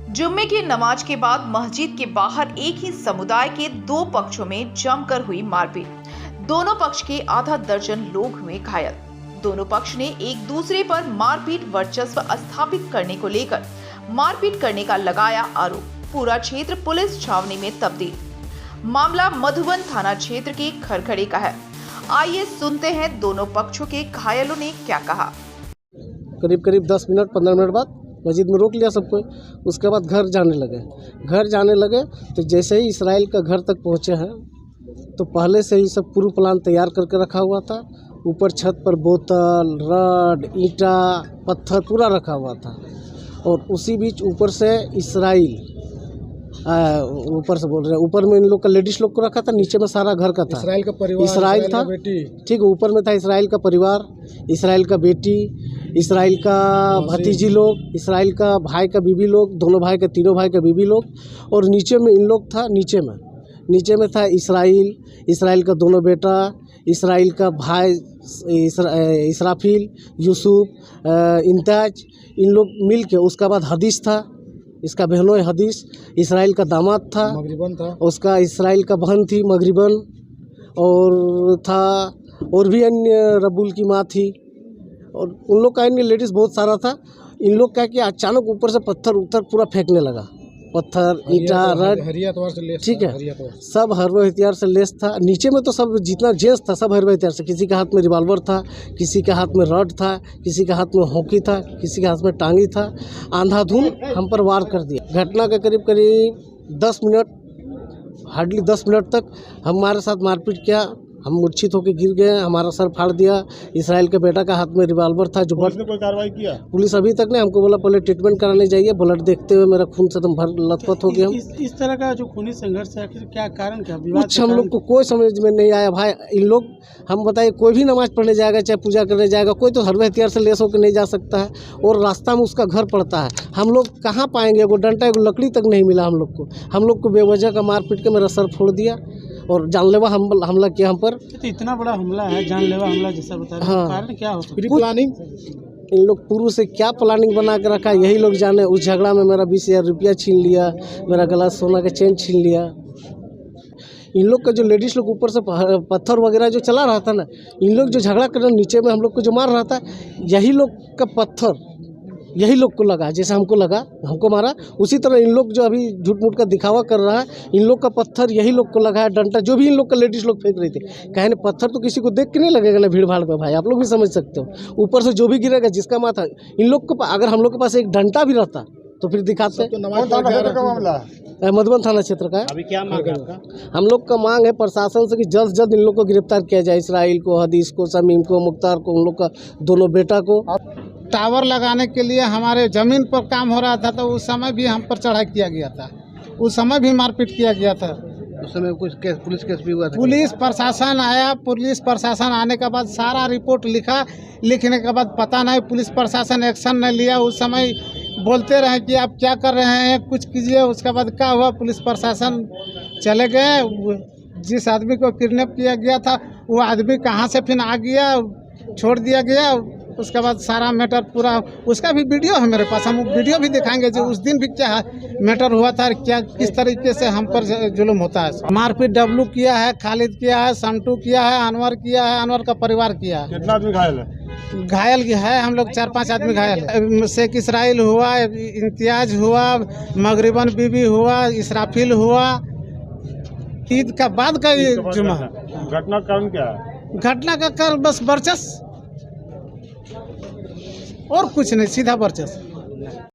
जुम्मे की नमाज के बाद मस्जिद के बाहर एक ही समुदाय के दो पक्षों में जमकर हुई मारपीट। दोनों पक्ष के आधा दर्जन लोग हुए घायल। दोनों पक्ष ने एक दूसरे पर मारपीट वर्चस्व स्थापित करने को लेकर मारपीट करने का लगाया आरोप। पूरा क्षेत्र पुलिस छावनी में तब्दील। मामला मधुबन थाना क्षेत्र के खरखड़े का है। आइए सुनते हैं दोनों पक्षों के घायलों ने क्या कहा। करीब 10 मिनट 15 मिनट बाद मस्जिद में रोक लिया सबको। उसके बाद घर जाने लगे तो जैसे ही इसराइल का घर तक पहुँचे हैं तो पहले से ही सब पूर्व प्लान तैयार करके रखा हुआ था। ऊपर छत पर बोतल, रड, ईंटा, पत्थर पूरा रखा हुआ था। और उसी बीच ऊपर से इसराइल ऊपर से बोल रहे हैं, ऊपर में इन लोग का लेडीज लोग को रखा था, नीचे में सारा घर का था। इसराइल का परिवार, इसराइल था, ठीक। ऊपर में था इसराइल का परिवार, इसराइल का बेटी, इसराइल का भतीजी लोग, इसराइल का भाई का बीबी लोग, दोनों भाई का, तीनों भाई का बीबी लोग। और नीचे में इन लोग था, नीचे में था इसराइल का दोनों बेटा, इसराइल का भाई इसराफील, यूसुफ, इंताज, इन लोग मिल के। उसका बाद हदीस था, इसका बहनों हदीस, इसराइल का दामाद था, मगरिबन था, उसका इसराइल का बहन थी मगरिबन, और था और भी अन्य रबुल की माँ थी। और उन लोग का अन्य लेडीज़ बहुत सारा था। इन लोग का कि अचानक ऊपर से पत्थर पूरा फेंकने लगा, पत्थर, ईंटा, रड, ठीक है, सब हरबा हथियार से लेस था। नीचे में तो सब जितना जेंट्स था सब हरबा हथियार से। किसी के हाथ में रिवॉल्वर था, किसी के हाथ में रड था, किसी के हाथ में हॉकी था, किसी के हाथ में टांगी था। अंधाधुंध हम पर वार कर दिया। घटना के करीब 10 मिनट, हार्डली 10 मिनट तक हमारे साथ मारपीट किया। हम मूर्छित होकर गिर गए, हमारा सर फाड़ दिया। इसराइल के बेटा का हाथ में रिवॉल्वर था। जो पुलिस ने कोई कार्रवाई किया? पुलिस अभी तक नहीं। हमको बोला पहले ट्रीटमेंट कराने जाइए। ब्लड देखते हुए मेरा खून से भर लथपथ हो गया। इस तरह का जो खूनी संघर्ष है, क्या कारण, क्या कुछ हम लोग को कोई समझ में नहीं आया भाई। इन लोग, हम बताइए, कोई भी नमाज पढ़ने जाएगा, चाहे पूजा करने जाएगा, कोई तो हरबे हथियार से लेस होकर नहीं जा सकता है। और रास्ता में उसका घर पड़ता है, हम लोग कहाँ पाएंगे? वो डंडा, एक लकड़ी तक नहीं मिला हम लोग को। हम लोग को बेवजह का मार पीट के मेरा सर फोड़ दिया और जानलेवा हमला किया हम पर। तो इतना बड़ा हमला है, जानलेवा हमला जैसा बता रहे हैं। हाँ। कारण क्या हो सकता है? प्लानिंग, इन लोग पूर्व से क्या प्लानिंग बना के रखा है यही लोग जाने। उस झगड़ा में मेरा 20,000 रुपया छीन लिया, मेरा गला सोना का चेन छीन लिया। इन लोग का जो लेडीज लोग ऊपर से पत्थर वगैरह जो चला रहा था ना, इन लोग जो झगड़ा कर रहे, नीचे में हम लोग को जो मार रहा था, यही लोग का पत्थर यही लोग को लगा। जैसे हमको लगा, हमको मारा, उसी तरह इन लोग जो अभी झूठ मूठ का दिखावा कर रहा है, इन लोग का पत्थर यही लोग को लगा है। डंडा जो भी इन लोग का लेडीज लोग फेंक रही थी, कहे ना, पत्थर तो किसी को देख के नहीं लगेगा ना भीड़ भाड़ में भाई, आप लोग भी समझ सकते हो। ऊपर से जो भी गिरेगा, जिसका माथा, इन लोग को अगर हम लोग के पास एक डंडा भी रहता तो फिर दिखाते। मधुबन थाना क्षेत्र का है। अभी क्या मांग है आपका? हम लोग का मांग है प्रशासन से कि जल्द से जल्द इन लोग को गिरफ्तार किया जाए। इसराइल को, हदीस को, शमीम को, मुख्तार को, उन लोग का दोनों बेटा को। टावर लगाने के लिए हमारे ज़मीन पर काम हो रहा था, तो उस समय भी हम पर चढ़ाई किया गया था, उस समय भी मारपीट किया गया था। उस समय कुछ पुलिस केस भी हुआ था। पुलिस प्रशासन आया, पुलिस प्रशासन आने के बाद सारा रिपोर्ट लिखने के बाद पता नहीं पुलिस प्रशासन एक्शन नहीं लिया। उस समय बोलते रहे कि आप क्या कर रहे हैं, कुछ कीजिए। उसके बाद क्या हुआ, पुलिस प्रशासन चले गए। जिस आदमी को किडनैप किया गया था वो आदमी कहाँ से फिर आ गया, छोड़ दिया गया। उसके बाद सारा मैटर पूरा, उसका भी वीडियो है मेरे पास, हम वीडियो भी दिखाएंगे जो उस दिन भी क्या मैटर हुआ था, क्या किस तरीके से हम पर जुल्म होता है। मारपीट डब्लू किया है, खालिद किया है, संटू किया है, अनवर किया है, अनवर का परिवार किया है। कितना आदमी घायल है? घायल है हम लोग 4-5 आदमी घायल है। शेख इसराइल हुआ, इम्तियाज हुआ, मगरिबन बीबी हुआ, इसराफील हुआ। ईद का बाद का ये जुम्मा। घटना कारण क्या है? घटना का कारण बस वर्चस्व और कुछ नहीं, सीधा वर्चस्व।